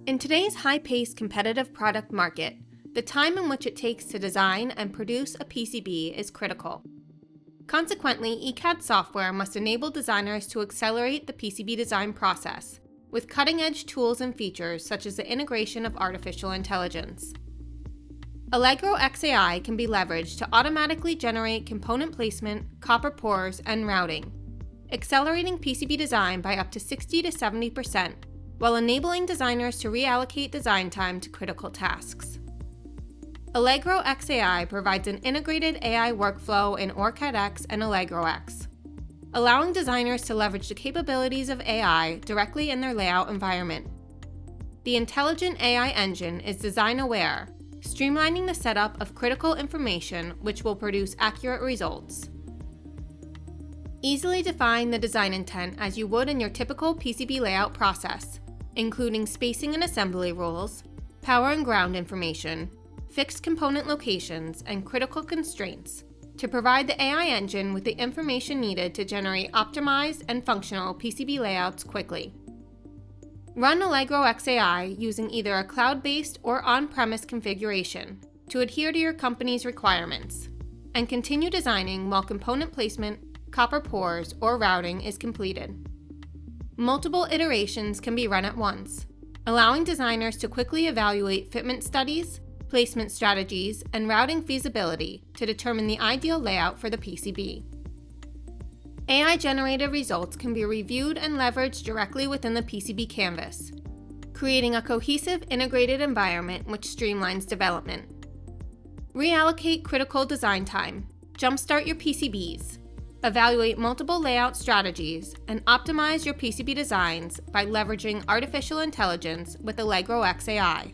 In today's high-paced competitive product market, the time in which it takes to design and produce a PCB is critical. Consequently, ECAD software must enable designers to accelerate the PCB design process with cutting-edge tools and features such as the integration of artificial intelligence. Allegro X AI can be leveraged to automatically generate component placement, copper pours, and routing, accelerating PCB design by up to 60 to 70%, while enabling designers to reallocate design time to critical tasks. Allegro X AI provides an integrated AI workflow in OrCAD X and Allegro X, allowing designers to leverage the capabilities of AI directly in their layout environment. The intelligent AI engine is design-aware, streamlining the setup of critical information which will produce accurate results. Easily define the design intent as you would in your typical PCB layout process, including spacing and assembly rules, power and ground information, fixed component locations, and critical constraints to provide the AI engine with the information needed to generate optimized and functional PCB layouts quickly. Run Allegro X AI using either a cloud-based or on-premise configuration to adhere to your company's requirements, and continue designing while component placement, copper pours, or routing is completed. Multiple iterations can be run at once, allowing designers to quickly evaluate fitment studies, placement strategies, and routing feasibility to determine the ideal layout for the PCB. AI-generated results can be reviewed and leveraged directly within the PCB canvas, creating a cohesive, integrated environment which streamlines development. Reallocate critical design time, jumpstart your PCBs, evaluate multiple layout strategies, and optimize your PCB designs by leveraging artificial intelligence with Allegro X AI.